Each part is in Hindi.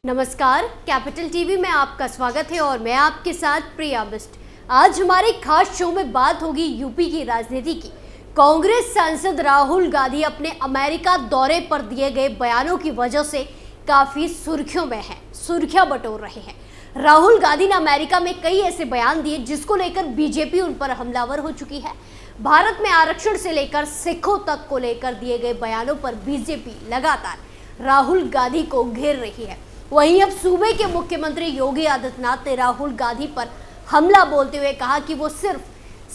नमस्कार, कैपिटल टीवी में आपका स्वागत है और मैं आपके साथ प्रिया बिस्ट। आज हमारे खास शो में बात होगी यूपी की राजनीति की। कांग्रेस सांसद राहुल गांधी अपने अमेरिका दौरे पर दिए गए बयानों की वजह से काफी सुर्खियों में हैं, सुर्खियां बटोर रहे हैं। राहुल गांधी ने अमेरिका में कई ऐसे बयान दिए जिसको लेकर बीजेपी उन पर हमलावर हो चुकी है। भारत में आरक्षण से लेकर सिखों तक को लेकर दिए गए बयानों पर बीजेपी लगातार राहुल गांधी को घेर रही है। वहीं अब सूबे के मुख्यमंत्री योगी आदित्यनाथ ने राहुल गांधी पर हमला बोलते हुए कहा कि वो सिर्फ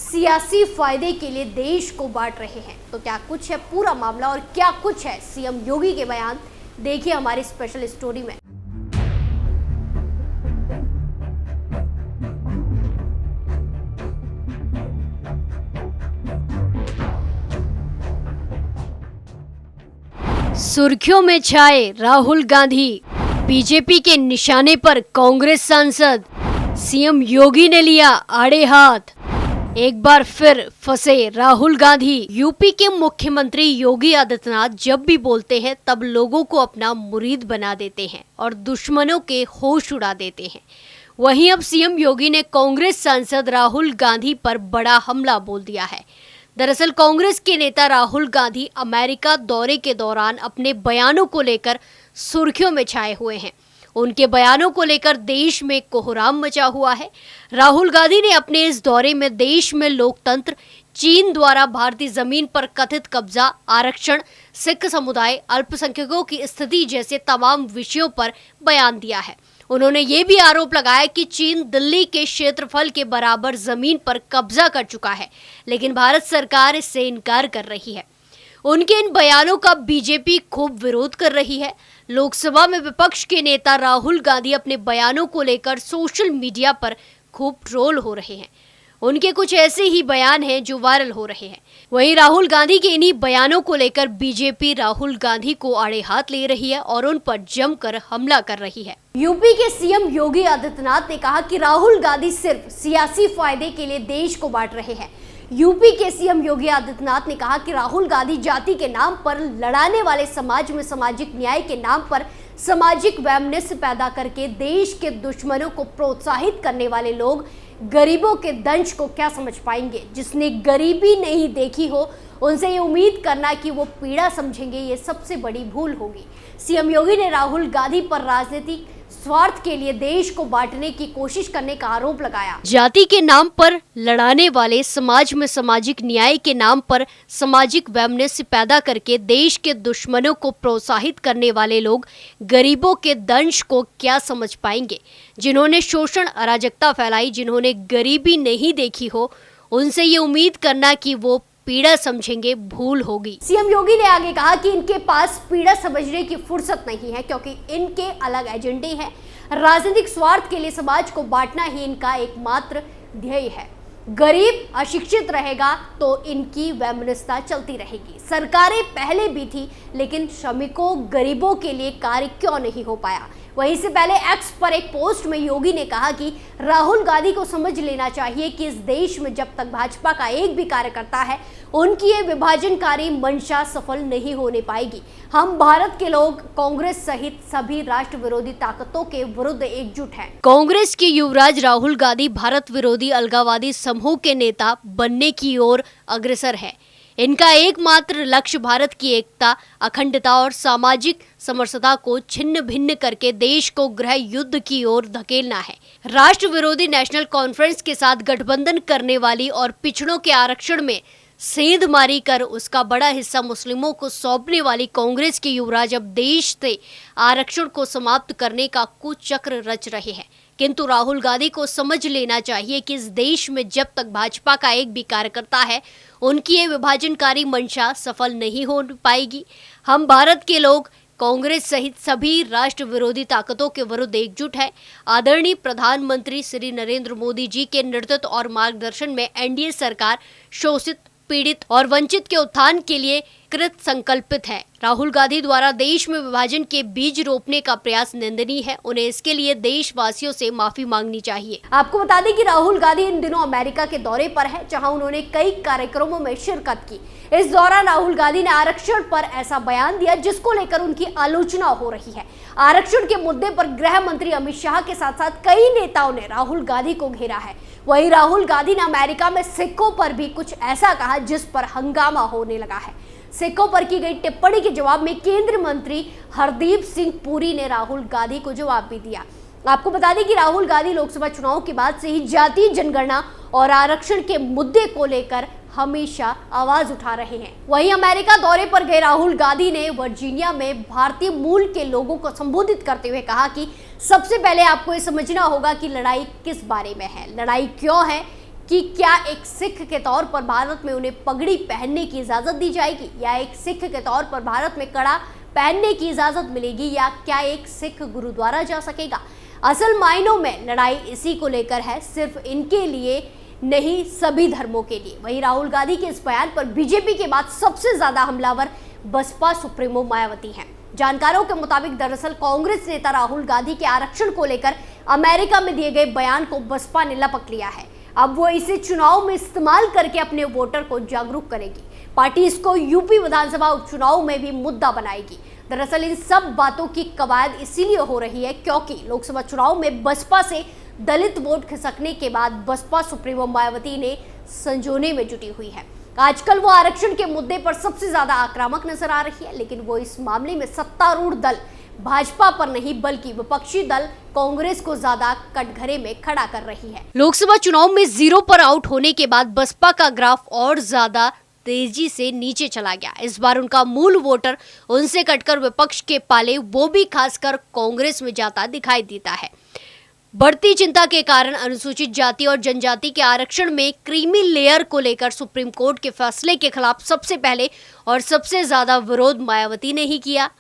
सियासी फायदे के लिए देश को बांट रहे हैं। तो क्या कुछ है पूरा मामला और क्या कुछ है सीएम योगी के बयान, देखिए हमारी स्पेशल स्टोरी में। सुर्खियों में छाए राहुल गांधी, बीजेपी के निशाने पर कांग्रेस सांसद, सीएम योगी ने लिया आड़े हाथ। एक बार फिर फंसे राहुल गांधी। यूपी के मुख्यमंत्री योगी आदित्यनाथ जब भी बोलते हैं तब लोगों को अपना मुरीद बना देते हैं और दुश्मनों के होश उड़ा देते हैं। वहीं अब सीएम योगी ने कांग्रेस सांसद राहुल गांधी पर बड़ा हमला बोल दिया है। दरअसल कांग्रेस के नेता राहुल गांधी अमेरिका दौरे के दौरान अपने बयानों को लेकर सुर्खियों में छाए हुए हैं। उनके बयानों को लेकर देश में कोहराम मचा हुआ है। राहुल गांधी ने अपने इस दौरे में देश में लोकतंत्र, चीन द्वारा भारतीय जमीन पर कथित कब्जा, आरक्षण, सिख समुदाय, अल्पसंख्यकों की स्थिति जैसे तमाम विषयों पर बयान दिया है। उन्होंने ये भी आरोप लगाया कि चीन दिल्ली के क्षेत्रफल के बराबर जमीन पर कब्जा कर चुका है, लेकिन भारत सरकार इससे इनकार कर रही है। उनके इन बयानों का बीजेपी खूब विरोध कर रही है। लोकसभा में विपक्ष के नेता राहुल गांधी अपने बयानों को लेकर सोशल मीडिया पर खूब ट्रोल हो रहे हैं। उनके कुछ ऐसे ही बयान हैं जो वायरल हो रहे हैं। वहीं राहुल गांधी के इन्हीं बयानों को लेकर बीजेपी राहुल गांधी को आड़े हाथ ले रही है और उन पर जमकर हमला कर रही है। यूपी के सीएम योगी आदित्यनाथ ने कहा कि राहुल गांधी सिर्फ सियासी फायदे के लिए देश को बांट रहे हैं। यूपी के सीएम योगी आदित्यनाथ ने कहा कि राहुल गांधी जाति के नाम पर लड़ाने वाले, समाज में सामाजिक न्याय के नाम पर सामाजिक वैमनस्य पैदा करके देश के दुश्मनों को प्रोत्साहित करने वाले लोग गरीबों के दंश को क्या समझ पाएंगे। जिसने गरीबी नहीं देखी हो उनसे ये उम्मीद करना कि वो पीड़ा समझेंगे, ये सबसे बड़ी भूल होगी। सीएम योगी ने राहुल गांधी पर राजनीतिक स्वार्थ के लिए देश को बांटने की कोशिश करने का आरोप लगाया। जाति के नाम पर लड़ाने वाले, समाज में सामाजिक न्याय के नाम पर सामाजिक वैमनस्य पैदा करके देश के दुश्मनों को प्रोत्साहित करने वाले लोग गरीबों के दंश को क्या समझ पाएंगे। जिन्होंने शोषण, अराजकता फैलाई, जिन्होंने गरीबी नहीं देखी हो, उनसे ये उम्मीद करना कि वो पीड़ा समझेंगे, भूल होगी। सीएम योगी ने आगे कहा कि इनके पास पीड़ा समझने की फुर्सत नहीं है, क्योंकि इनके अलग एजेंडे हैं। राजनीतिक स्वार्थ के लिए समाज को बांटना ही इनका एकमात्र ध्येय है। गरीब अशिक्षित रहेगा तो इनकी वैमनस्यता चलती रहेगी। सरकारें पहले भी थी, लेकिन श्रमिकों, गरीबों के लिए कार्य क्यों नहीं हो पाया। वहीं से पहले एक्स पर एक पोस्ट में योगी ने कहा कि राहुल गांधी को समझ लेना चाहिए कि इस देश में जब तक भाजपा का एक भी कार्यकर्ता है, उनकी ये विभाजनकारी मंशा सफल नहीं होने पाएगी। हम भारत के लोग कांग्रेस सहित सभी राष्ट्र विरोधी ताकतों के विरुद्ध एकजुट हैं। कांग्रेस के युवराज राहुल गांधी भारत विरोधी अलगाववादी समूह के नेता बनने की ओर अग्रसर है। इनका एकमात्र लक्ष्य भारत की एकता, अखंडता और सामाजिक समरसता को छिन्न भिन्न करके देश को गृह युद्ध की ओर धकेलना है। राष्ट्र विरोधी नेशनल कॉन्फ्रेंस के साथ गठबंधन करने वाली और पिछड़ों के आरक्षण में सेंधमारी कर उसका बड़ा हिस्सा मुस्लिमों को सौंपने वाली कांग्रेस के युवराज अब देश से आरक्षण को समाप्त करने का कुचक्र रच रहे हैं। किंतु राहुल गांधी को समझ लेना चाहिए कि इस देश में जब तक भाजपा का एक भी कार्यकर्ता है, उनकी ये विभाजनकारी मंशा सफल नहीं हो पाएगी। हम भारत के लोग कांग्रेस सहित सभी राष्ट्र विरोधी ताकतों के विरुद्ध एकजुट है। आदरणीय प्रधानमंत्री श्री नरेंद्र मोदी जी के नेतृत्व और मार्गदर्शन में एनडीए सरकार शोषित, पीड़ित और वंचित के उत्थान के लिए कृत संकल्पित है। राहुल गांधी द्वारा देश में विभाजन के बीज रोपने का प्रयास निंदनीय है। उन्हें इसके लिए देशवासियों से माफी मांगनी चाहिए। आपको बता दें कि राहुल गांधी इन दिनों अमेरिका के दौरे पर है, जहां उन्होंने कई कार्यक्रमों में शिरकत की। इस दौरान राहुल गांधी ने आरक्षण पर ऐसा बयान दिया जिसको लेकर उनकी आलोचना हो रही है। आरक्षण के मुद्दे पर गृह मंत्री अमित शाह के साथ साथ कई नेताओं ने राहुल गांधी को घेरा है। वहीं राहुल गांधी ने अमेरिका में सिखों पर भी कुछ ऐसा कहा जिस पर हंगामा होने लगा है। सिखों पर की गई टिप्पणी के जवाब में केंद्रीय मंत्री हरदीप सिंह पुरी ने राहुल गांधी को जवाब भी दिया। आपको बता दें कि राहुल गांधी लोकसभा चुनाव के बाद से ही जातीय जनगणना और आरक्षण के मुद्दे को लेकर हमेशा आवाज उठा रहे हैं। वहीं अमेरिका दौरे पर गए राहुल गांधी ने वर्जीनिया में भारतीय मूल के लोगों को संबोधित करते हुए कहा कि सबसे पहले आपको ये समझना होगा कि लड़ाई किस बारे में है, लड़ाई क्यों है, कि क्या एक सिख के तौर पर भारत में उन्हें पगड़ी पहनने की इजाजत दी जाएगी, या एक सिख के तौर पर भारत में कड़ा पहनने की इजाजत मिलेगी, या क्या एक सिख गुरुद्वारा जा सकेगा। असल मायनों में लड़ाई इसी को लेकर है, सिर्फ इनके लिए नहीं, सभी धर्मों के लिए। वहीं राहुल गांधी के इस बयान पर बीजेपी के बाद सबसे ज्यादा हमलावर बसपा सुप्रीमो मायावती हैं। जानकारों के मुताबिक दरअसल कांग्रेस नेता राहुल गांधी के आरक्षण को लेकर अमेरिका में दिए गए बयान को बसपा ने लपक लिया है। अब वो इसे चुनाव में इस्तेमाल करके अपने वोटर को जागरूक करेगी। पार्टी इसको यूपी विधानसभा उपचुनाव में भी मुद्दा बनाएगी। दरअसल इन सब बातों की कवायद इसीलिए हो रही है क्योंकि लोकसभा चुनाव में बसपा से दलित वोट खिसकने के बाद बसपा सुप्रीमो मायावती ने संजोने में जुटी हुई है। आजकल वो आरक्षण के मुद्दे पर सबसे ज्यादा आक्रामक नजर आ रही है, लेकिन वो इस मामले में सत्तारूढ़ दल भाजपा पर नहीं बल्कि विपक्षी दल कांग्रेस को ज्यादा कटघरे में खड़ा कर रही है। लोकसभा चुनाव में 0 पर आउट होने के बाद बसपा का ग्राफ और ज्यादा तेजी से नीचे चला गया। इस बार उनका मूल वोटर उनसे कटकर विपक्ष के पाले, वो भी खासकर कांग्रेस में जाता दिखाई देता है। बढ़ती चिंता के कारण अनुसूचित जाति और जनजाति के आरक्षण में क्रीमी लेयर को लेकर सुप्रीम कोर्ट के फैसले के खिलाफ सबसे पहले और सबसे ज्यादा विरोध मायावती ने ही किया।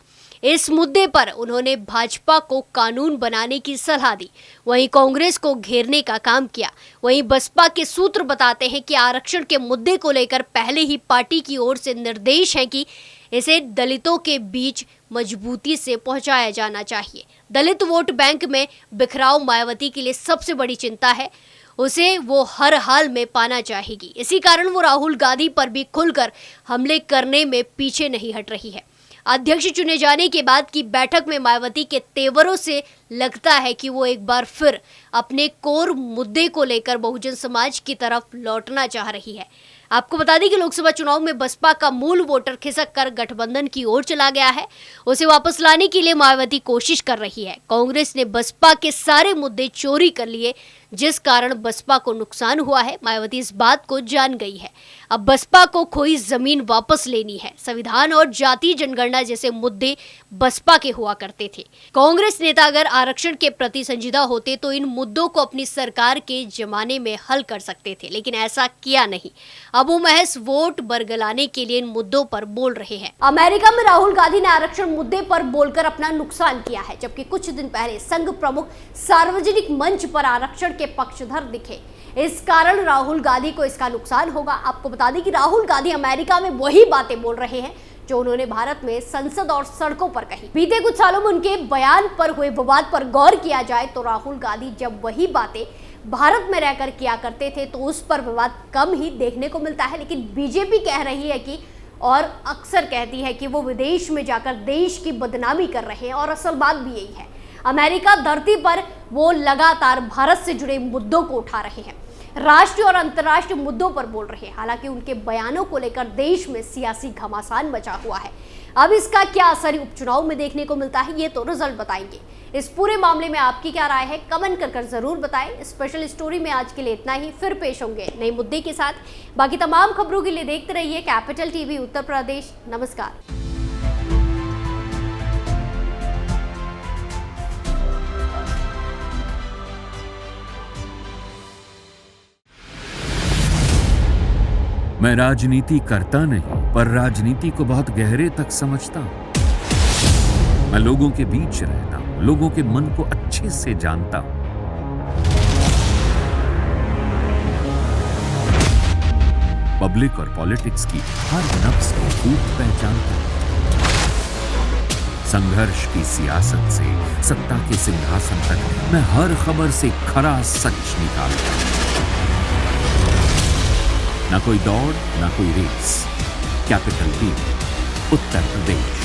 इस मुद्दे पर उन्होंने भाजपा को कानून बनाने की सलाह दी, वहीं कांग्रेस को घेरने का काम किया। वहीं बसपा के सूत्र बताते हैं कि आरक्षण के मुद्दे को लेकर पहले ही पार्टी की ओर से निर्देश है कि इसे दलितों के बीच मजबूती से पहुंचाया जाना चाहिए। दलित वोट बैंक में बिखराव मायावती के लिए सबसे बड़ी चिंता है, उसे वो हर हाल में पाना चाहेगी। इसी कारण वो राहुल गांधी पर भी खुलकर हमले करने में पीछे नहीं हट रही है। अध्यक्ष चुने जाने के बाद की बैठक में मायावती के तेवरों से लगता है कि वो एक बार फिर अपने कोर मुद्दे को लेकर बहुजन समाज की तरफ लौटना चाह रही है। आपको बता दें कि लोकसभा चुनाव में बसपा का मूल वोटर खिसक कर गठबंधन की ओर चला गया है। उसे वापस लाने के लिए मायावती कोशिश कर रही है। कांग्रेस ने बसपा के सारे मुद्दे चोरी कर लिए, जिस कारण बसपा को नुकसान हुआ है। मायावती इस बात को जान गई है। अब बसपा को खोई जमीन वापस लेनी है। संविधान और जातीय जनगणना जैसे मुद्दे बसपा के हुआ करते थे। कांग्रेस नेता अगर आरक्षण के प्रति संजीदा होते तो इन मुद्दों को अपनी सरकार के जमाने में हल कर सकते थे, लेकिन ऐसा किया नहीं। अब वो महज वोट बरगलाने के लिए इन मुद्दों पर बोल रहे हैं। अमेरिका में राहुल गांधी ने आरक्षण मुद्दे पर बोलकर अपना नुकसान किया है, जबकि कुछ दिन पहले संघ प्रमुख सार्वजनिक मंच पर आरक्षण के पक्षधर दिखे। इस कारण राहुल गांधी को इसका नुकसान होगा। आपको बता दें कि राहुल गांधी अमेरिका में वही बातें बोल रहे हैं जो उन्होंने भारत में संसद और सड़कों पर कही। बीते कुछ सालों में उनके बयान पर हुए विवाद पर गौर किया जाए तो राहुल गांधी जब वही बातें भारत में रहकर किया करते थे तो उस पर विवाद कम ही देखने को मिलता है, लेकिन बीजेपी कह रही है कि और अक्सर कहती है कि वो विदेश में जाकर देश की बदनामी कर रहे हैं, और असल बात भी यही है। अमेरिका धरती पर वो लगातार भारत से जुड़े मुद्दों को उठा रहे हैं, राष्ट्रीय और अंतर्राष्ट्रीय मुद्दों पर बोल रहे हैं। हालांकि उनके बयानों को लेकर देश में सियासी घमासान मचा हुआ है। अब इसका क्या असर उपचुनाव में देखने को मिलता है, ये तो रिजल्ट बताएंगे। इस पूरे मामले में आपकी क्या राय है, कमेंट कर जरूर बताएं। स्पेशल स्टोरी में आज के लिए इतना ही, फिर पेश होंगे नए मुद्दे के साथ। बाकी तमाम खबरों के लिए देखते रहिए कैपिटल टीवी उत्तर प्रदेश। नमस्कार। मैं राजनीति करता नहीं, पर राजनीति को बहुत गहरे तक समझता हूं। मैं लोगों के बीच रहता हूं, लोगों के मन को अच्छे से जानता हूं। पब्लिक और पॉलिटिक्स की हर नब्ज को खूब पहचानता हूं। संघर्ष की सियासत से सत्ता के सिंहासन तक मैं हर खबर से खरा सच निकालता हूं। ना कोई दौड़, ना कोई race. Capital T, Uttar Pradesh.